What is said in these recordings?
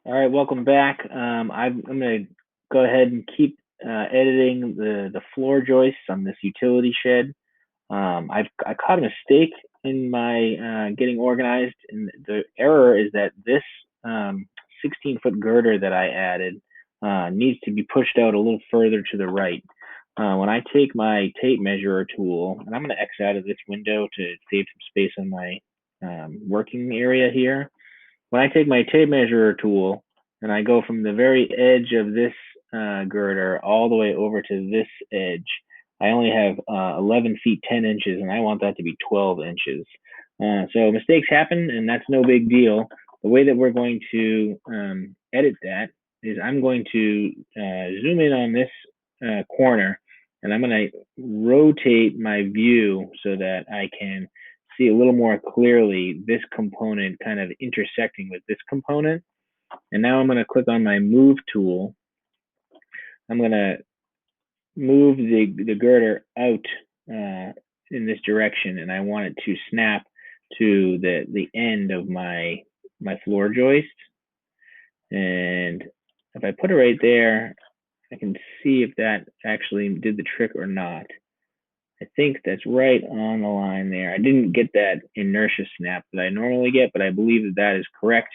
All right, welcome back. I'm going to go ahead and keep editing the floor joists on this utility shed. I caught a mistake in my getting organized, and the error is that this 16-foot girder that I added needs to be pushed out a little further to the right. When I take my tape measure tool, and I'm going to X out of this window to save some space on my working area here. When I take my tape measure tool and I go from the very edge of this girder all the way over to this edge, I only have 11 feet 10 inches, and I want that to be 12 inches. So mistakes happen, and that's no big deal. The way that we're going to edit that is I'm going to zoom in on this corner, and I'm going to rotate my view so that I can see a little more clearly this component kind of intersecting with this component. And now I'm going to click on my move tool. I'm going to move the girder out in this direction, and I want it to snap to the end of my floor joist. And if I put it right there, I can see if that actually did the trick or not. I think that's right on the line there. I didn't get that inertia snap that I normally get, but I believe that that is correct.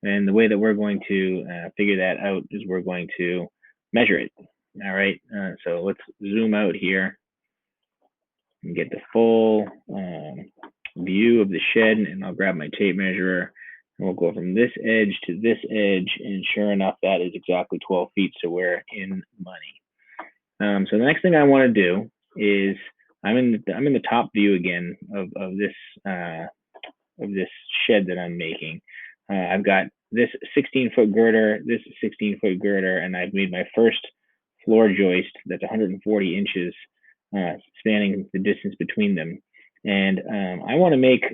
And the way that we're going to figure that out is we're going to measure it. All right, so let's zoom out here and get the full view of the shed, and I'll grab my tape measure, and we'll go from this edge to this edge, and sure enough, that is exactly 12 feet, so we're in money. So the next thing I want to do is I'm in the top view again of this shed that I'm making. I've got this 16-foot girder, this 16-foot girder, and I've made my first floor joist that's 140 inches, spanning the distance between them. And I want to make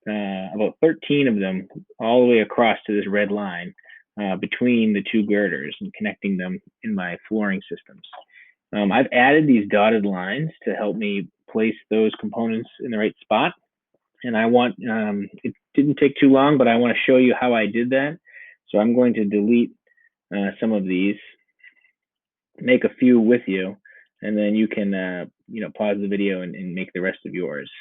about 13 of them all the way across to this red line between the two girders and connecting them in my flooring systems. I've added these dotted lines to help me place those components in the right spot. And I want, it didn't take too long, but I want to show you how I did that. So I'm going to delete some of these, make a few with you, and then you can, pause the video and make the rest of yours.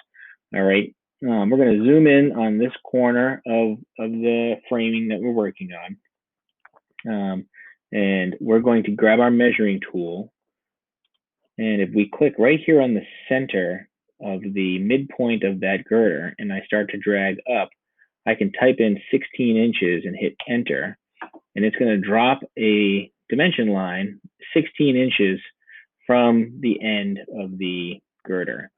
All right. We're going to zoom in on this corner of the framing that we're working on. And we're going to grab our measuring tool. And if we click right here on the center of the midpoint of that girder and I start to drag up, I can type in 16 inches and hit enter. And it's going to drop a dimension line 16 inches from the end of the girder.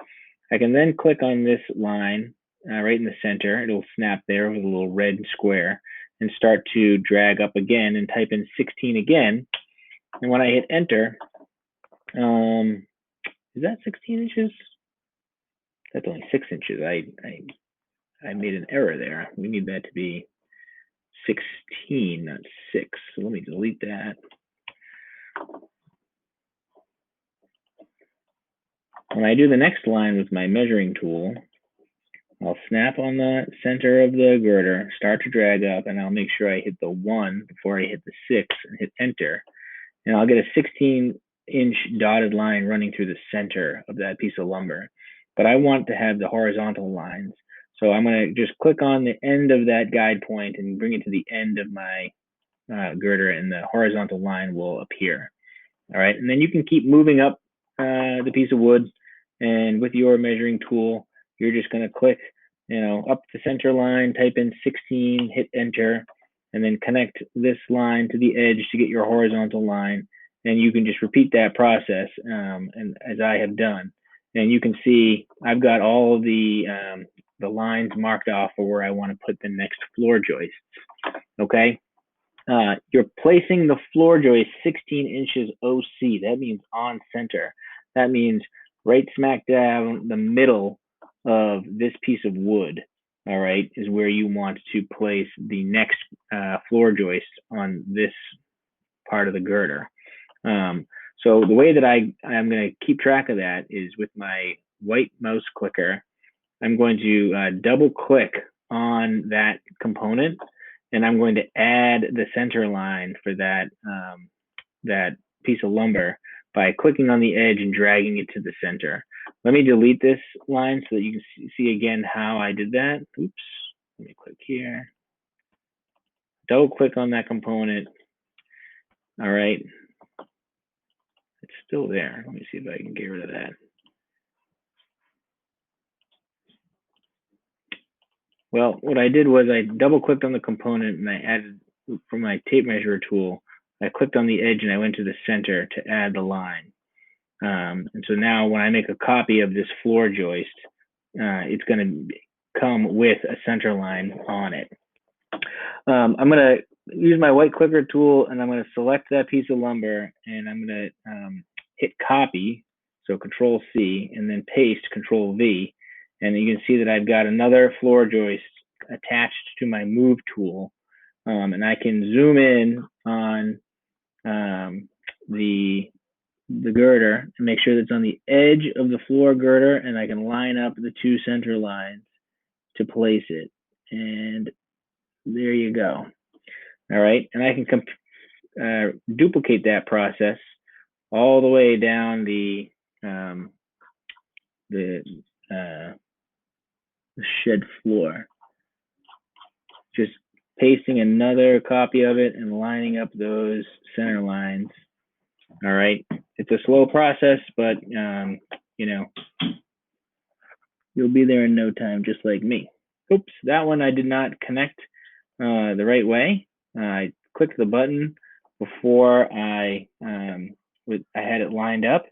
I can then click on this line right in the center. It'll snap there with a little red square and start to drag up again and type in 16 again. And when I hit enter, is that 16 inches? That's only 6 inches. I made an error there. We need that to be 16, not 6. So let me delete that. When I do the next line with my measuring tool, I'll snap on the center of the girder, start to drag up, and I'll make sure I hit the 1 before I hit the 6 and hit enter. And I'll get a 16-inch dotted line running through the center of that piece of lumber. But I want to have the horizontal lines. So I'm going to just click on the end of that guide point and bring it to the end of my girder, and the horizontal line will appear. All right, and then you can keep moving up the piece of wood, and with your measuring tool, you're just going to click, up the center line, type in 16, hit enter, and then connect this line to the edge to get your horizontal line. And you can just repeat that process, and as I have done. And you can see I've got all of the lines marked off for where I want to put the next floor joists. Okay. You're placing the floor joist 16 inches OC. That means on center. That means right smack down the middle of this piece of wood, all right, is where you want to place the next floor joist on this part of the girder. So the way that I'm going to keep track of that is with my white mouse clicker. I'm going to double click on that component, and I'm going to add the center line for that that piece of lumber by clicking on the edge and dragging it to the center. Let me delete this line so that you can see again how I did that. Oops, let me click here. Double click on that component. All right, it's still there. Let me see if I can get rid of that. Well, what I did was I double clicked on the component and I added from my tape measure tool, I clicked on the edge and I went to the center to add the line. And so now when I make a copy of this floor joist, it's going to come with a center line on it. I'm going to use my white clicker tool and I'm going to select that piece of lumber and I'm going to hit copy, so Control C, and then paste, Control V. And you can see that I've got another floor joist attached to my move tool. And I can zoom in on the girder and make sure that it's on the edge of the floor girder, and I can line up the two center lines to place it. And there you go. All right, and I can duplicate that process all the way down the shed floor. Just pasting another copy of it and lining up those center lines. All right, it's a slow process, but you know, you'll be there in no time, just like me. Oops, that one I did not connect the right way. I clicked the button before I had it lined up.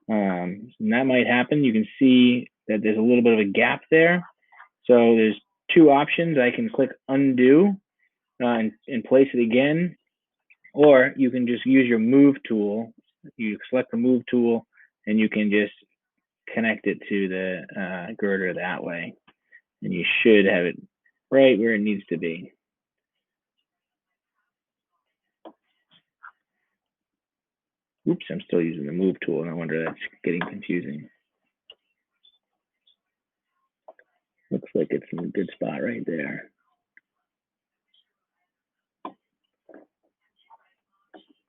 And that might happen. You can see that there's a little bit of a gap there. So there's two options. I can click undo and place it again, or you can just use your move tool. You select the move tool and you can just connect it to the girder that way. And you should have it right where it needs to be. Oops, I'm still using the move tool. No wonder that's getting confusing. Looks like it's in a good spot right there.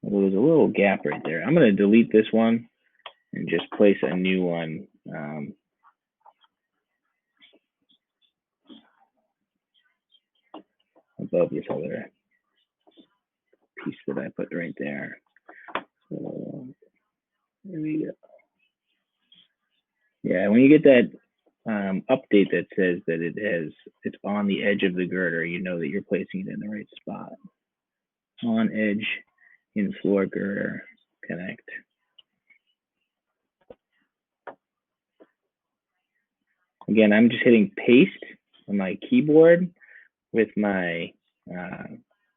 Well, there's a little gap right there. I'm going to delete this one and just place a new one above this other piece that I put right there. So there we go. Yeah, when you get that update that says that it's on the edge of the girder, you know that you're placing it in the right spot. On edge in floor girder, connect. Again, I'm just hitting paste on my keyboard with my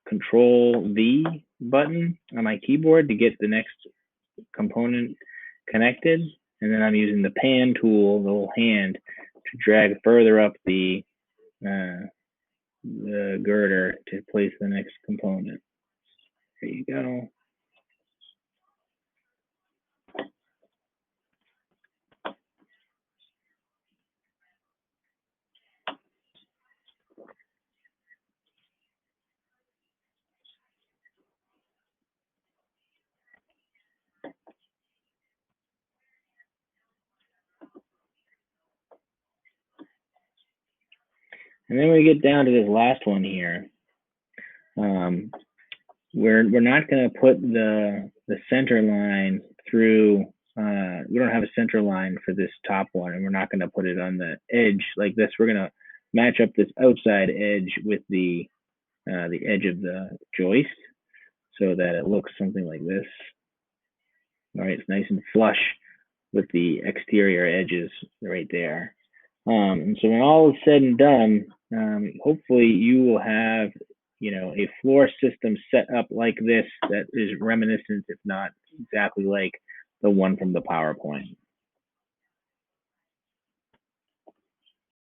Control V button on my keyboard to get the next component connected. And then I'm using the pan tool, the little hand, to drag further up the girder to place the next component. There you go. And then we get down to this last one here. We're not going to put the center line through. We don't have a center line for this top one, and we're not going to put it on the edge like this. We're going to match up this outside edge with the edge of the joist so that it looks something like this. All right, it's nice and flush with the exterior edges right there. And so when all is said and done, hopefully you will have, a floor system set up like this that is reminiscent, if not exactly like the one from the PowerPoint.